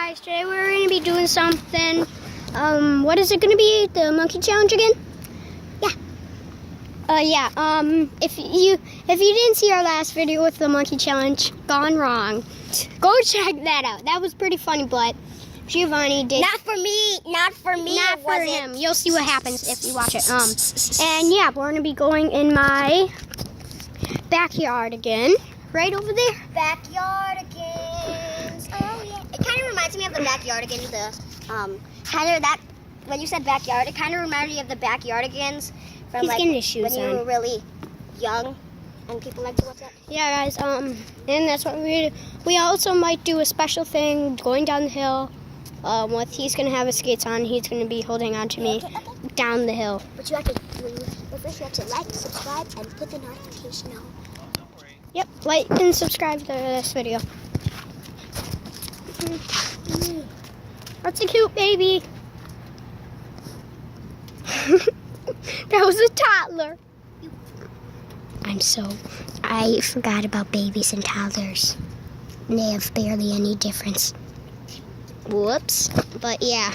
guys, today we're going to be doing something. What is it going to be? The monkey challenge again? Yeah. If you didn't see our last video with the monkey challenge gone wrong, go check that out. That was pretty funny, but Giovanni did. Not for me. Not for him. You'll see what happens if you watch it. And yeah, we're going to be going in my backyard again. Right over there. Backyardigans. Oh yeah. It kind of reminds me of the backyardigans. When you said backyard, it kind of reminded me of the backyardigans from He's like getting his shoes when you were really young and people like to watch that. Yeah, guys. And that's what we do. We also might do a special thing going down the hill. He's gonna have his skates on. He's gonna be holding on to me down the hill. But you have to first you have to like, subscribe, and put the notification on. Yep, like and subscribe to this video. That's a cute baby. That was a toddler. I forgot about babies and toddlers. They have barely any difference. Whoops. But yeah.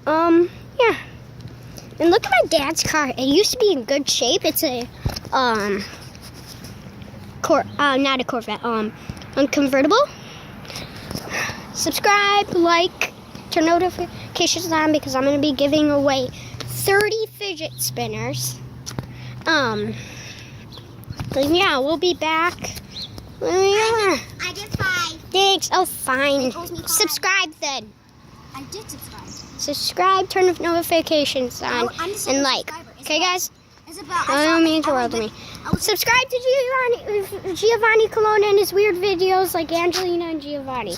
Yeah. And look at my dad's car. It used to be in good shape. It's a not a Corvette, convertible. Subscribe, like, turn notifications on because I'm going to be giving away 30 fidget spinners. But yeah, we'll be back. I did 5. Thanks. Oh, fine. It owes me 5. Subscribe then. I did subscribe. Subscribe, turn notifications on, and like. Okay, guys? I don't mean to interrupt me. Subscribe to Giovanni Colonna and his weird videos like Angelina and Giovanni.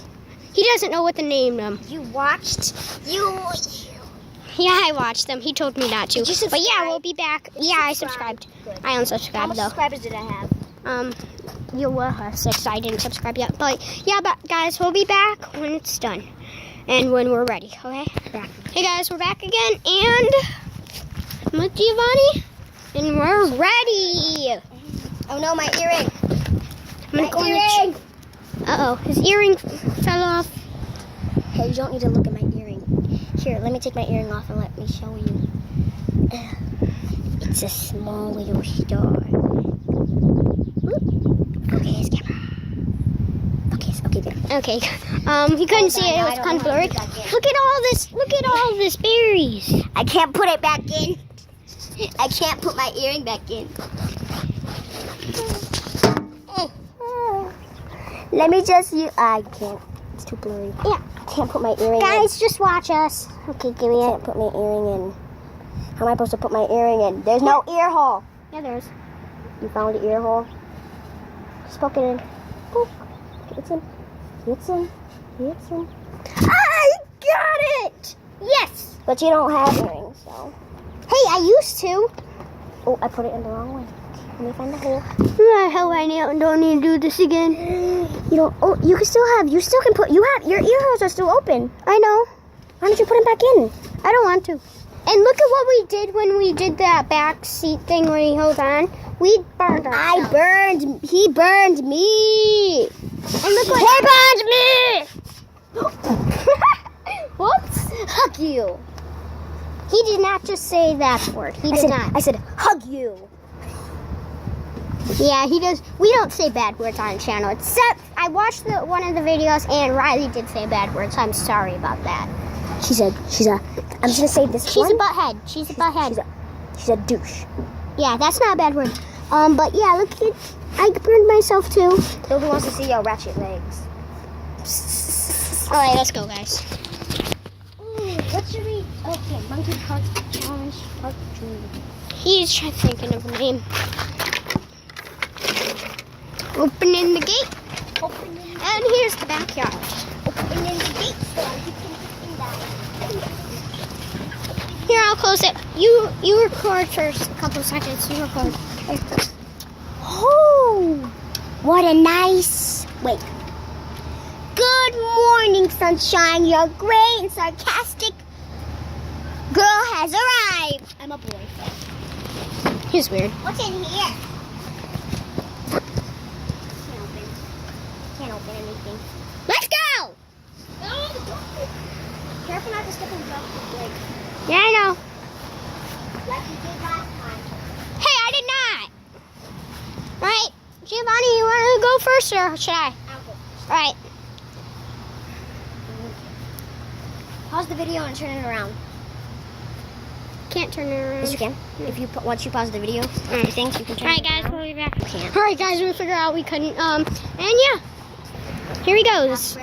He doesn't know what to name them. You watched? Yeah, I watched them. He told me not to. Did you subscribe? But yeah, we'll be back. Yeah, I subscribed. Good. I unsubscribed How much though. subscribers did I have? You will have 6. I didn't subscribe yet. But yeah, guys, we'll be back when it's done. And when we're ready, okay? Hey guys, we're back again, and I'm with Giovanni, and we're ready. Oh no, my earring. Uh-oh, his earring fell off. Hey, you don't need to look at my earring. Here, let me take my earring off and let me show you. It's a small little star. Focus, camera. Focus, okay, there. Okay, he couldn't see it. It was kind of blurry. Look at all this. Look at all this berries. I can't put it back in. I can't put my earring back in. Let me just use. I can't. It's too blurry. Yeah. I can't put my earring in. Guys, just watch us. Okay, give me I it. can't put my earring in. How am I supposed to put my earring in? There's no ear hole. Yeah, there's. You found the ear hole? Just poke it in. Poke. It's in. It's in. It's in. I got it! Yes! But you don't have earrings, so. Hey, I used to. Oh, I put it in the wrong way. Let me find the hole. Hell, I don't need to do this again. You don't. Oh, you can still have. You still can put. You have. Your ear holes are still open. I know. Why don't you put them back in? I don't want to. And look at what we did when we did that back seat thing where he held on. We burned ourselves. He burned me. And look what He burned me. Whoops. Hug you. He did not just say that word. He did not. I said hug you. Yeah, he does. We don't say bad words on the channel. Except I watched one of the videos and Riley did say bad words. I'm sorry about that. I'm just gonna say this. She's a butthead. She's a butthead. She's a douche. Yeah, that's not a bad word. But yeah, look at. I burned myself too. Nobody wants to see your ratchet legs. All right, let's go, guys. What should we? Okay, monkey park challenge part 2. He's thinking of a name. Opening the gate. And here's the backyard. Opening the gate so you can get in there. Here, I'll close it. You record first. A couple seconds. You record. Okay. Oh, what a nice. Wait. Good morning, sunshine. Your gray and sarcastic girl has arrived. I'm a boy. He's weird. What's in here? Can't open anything. Let's go! first or should I? I'll go. Alright. Pause the video and turn it around. Can't turn it around. Yes, you can. If you once you pause the video, things you can turn. Alright it guys, around. we'll be back. You can't. Alright guys, we figured out we couldn't. And yeah. Here he goes.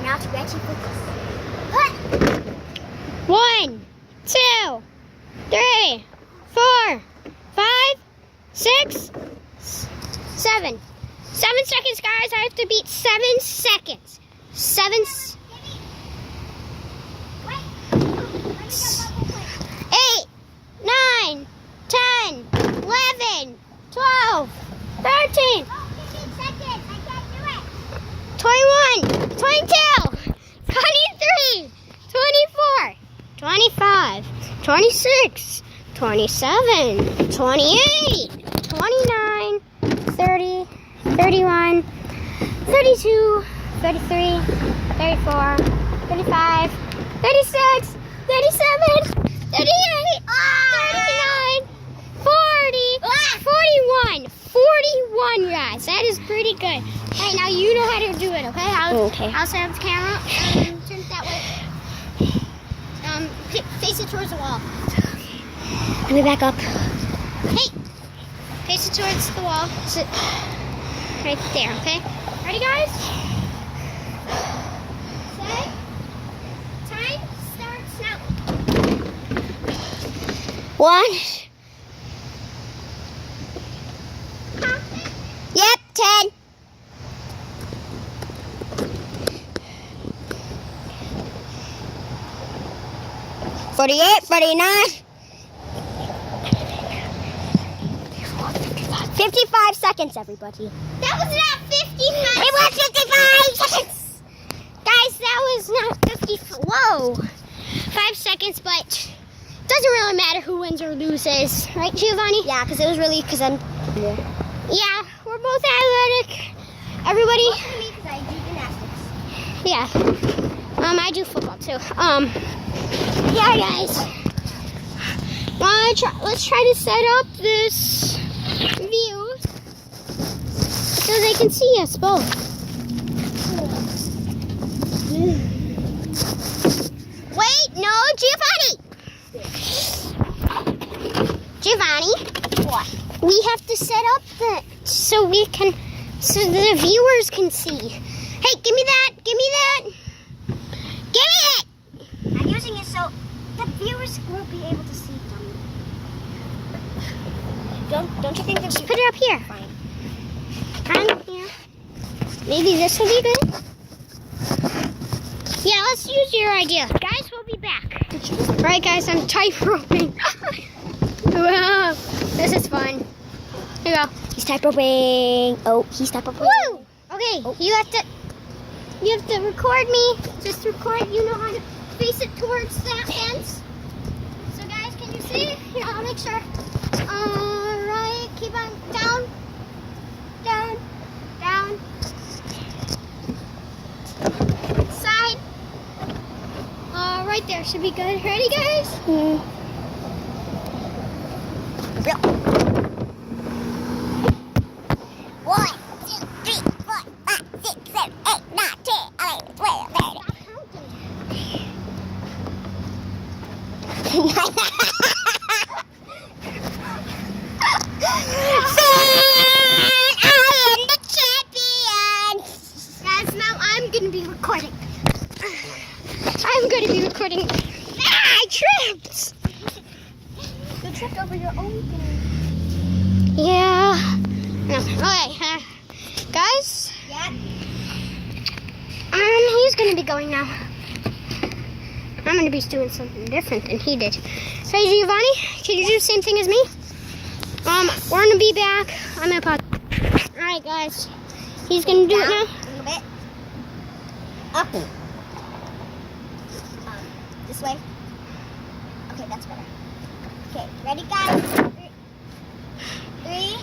Now to Reggie for this. 1, 2, 3, 4, 5, 6, 7. 7 seconds, guys. I have to beat 7 seconds. 8, 9, 10, 11, 12, 13, 21, 22, 23, 24, 25, 26, 27, 28, 29, 30, 31, 32, 33, 34, 35, 36, 37, 38, 39, 40, 41. 41, guys. That is pretty good. Alright, now you know how to do it, okay? Okay. I'll set up the camera and turn it that way. Face it towards the wall. Let me back up. Hey! Face it towards the wall. Sit right there, okay? Ready, guys? Set. Time starts now. 1. Yep, 10. $48, $49. 55 seconds, everybody. That was not 55. It was 55 seconds. Guys, that was not 50. Whoa. 5 seconds, but doesn't really matter who wins or loses. Right, Giovanni? Yeah, because it was really, because I'm... Yeah, we're both athletic. Everybody. me, because I do gymnastics. Yeah. I do football too. Yeah, guys. Let's try to set up this view so they can see us both. Wait, no, Giovanni. What? We have to set up so the viewers can see. Hey, give me that. Give me that. Give me it. I'm using it so the viewers won't be able to see them. Don't you think that Just put it up here. fine? Yeah. Maybe this will be good. Yeah, let's use your idea. Guys, we'll be back. Alright, guys, I'm tight roping. Wow, this is fun. Here you go. He's type roping. Oh, he's type roping. Woo! Okay, you have to record me. Just record. You know how to face it towards that fence. So, guys, can you see? Here, I'll make sure. Alright, keep on down, down, down. Side. Right there should be good. Ready, guys? One, 2, 3, 4, 5, 6, 7, 8, 9, 10, 11, 12, 13. I am the champion. Guys, now I'm gonna be recording. I'm gonna be recording. I tripped! You tripped over your own thing. Yeah. No. Okay, guys, Yeah. he's gonna be going now. I'm gonna be doing something different than he did. Hey, Giovanni, can you do the same thing as me? We're gonna be back. I'm gonna pause. Alright, guys. He's gonna do it now. A little bit. Up. This way. Okay, that's better. Okay, ready, guys? 3,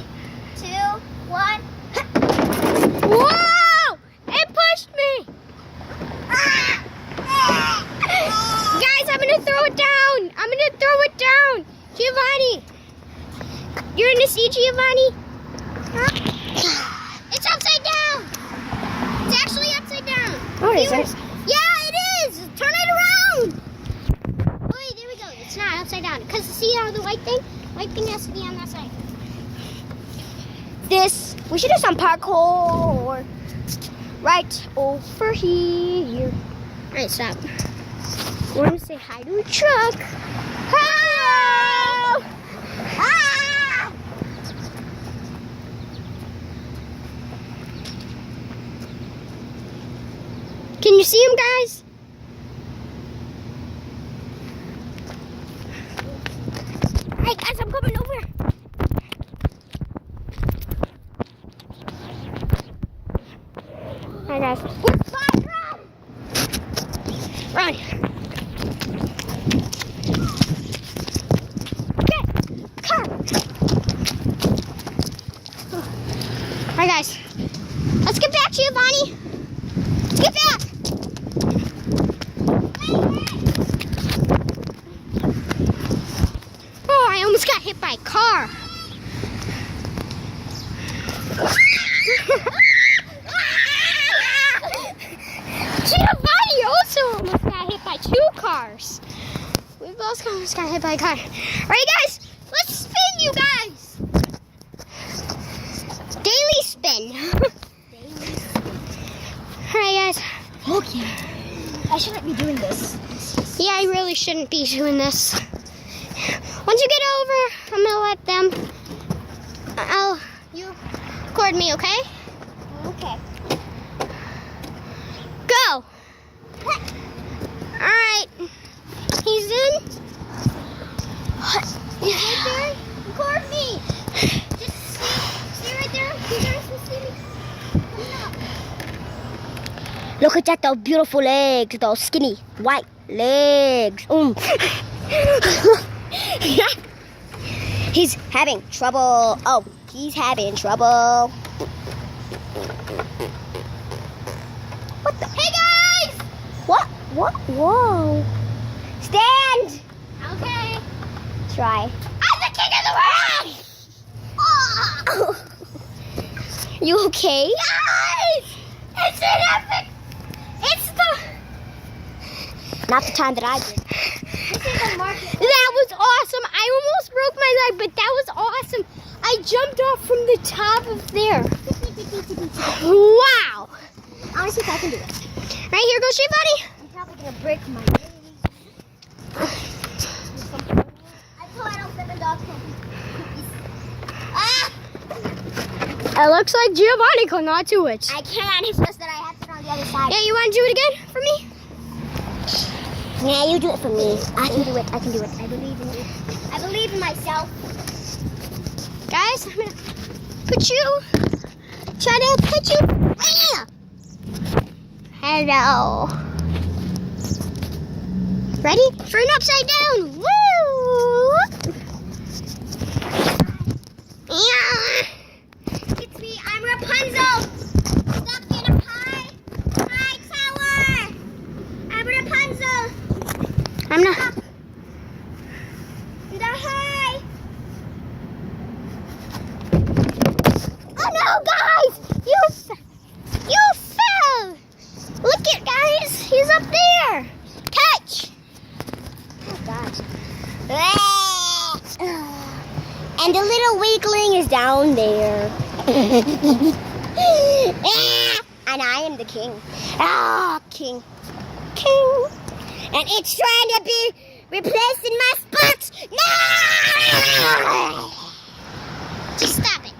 2, 1. Whoa! It pushed me! Guys, I'm gonna throw it down! I'm gonna throw it down! Giovanni! You're gonna see Giovanni? It's upside down! it viewers. isn't. Yeah, it is. Turn it around. Wait, there we go. It's not upside down. Because see how the white thing? White thing has to be on that side. We should do some parkour. Right over here. All right, stop. We're going to say hi to a truck. Hello! Ah! Can you see him, guys? All right, guys, I'm coming over. All right, guys. Run. Okay, car. All right, guys. Let's get back, Giovanni. Let's get back. Oh, I almost got hit by a car. Giovanni also almost got hit by 2 cars. We both almost got hit by a car. All right, guys, let's spin, you guys. Daily spin. All right, guys. Okay. I shouldn't be doing this. Yeah, I really shouldn't be doing this. Once you get over, I'm gonna let them. You record me, okay? Okay. Go. All right. He's in. He's right there. Record me. Just stay right there. You guys can see me. Look at that, those beautiful legs, those skinny white legs. He's having trouble. Oh, he's having trouble. What the? Hey guys! What? Whoa. Stand! Okay. Try. I'm the king of the world. You okay? Guys, it's an epic. It's the. Not the time that I did. That was awesome. I almost broke my leg, but that was awesome. I jumped off from the top of there. Wow. I want to see if I can do it. Right here goes Giovanni. I'm probably going to break my leg. I told I don't fit the dog cookies. It looks like Giovanni could not do it. I can't. It's just that I have to go on the other side. Yeah, you want to do it again for me? Yeah, you do it for me. I can do it. I can do it. I believe in you. I believe in myself. Guys, I'm going to try to put you. Ah! Hello. Ready? For an upside down. Woo! Yeah. It's me. I'm Rapunzel. Stuck in a high tower. I'm Rapunzel. I'm not. In the high. Oh no, guys! You fell! Look it, guys! He's up there! Catch! Oh God. And the little weakling is down there. And I am the king. King. And it's trying to be replaced in my spot. No! Just stop it.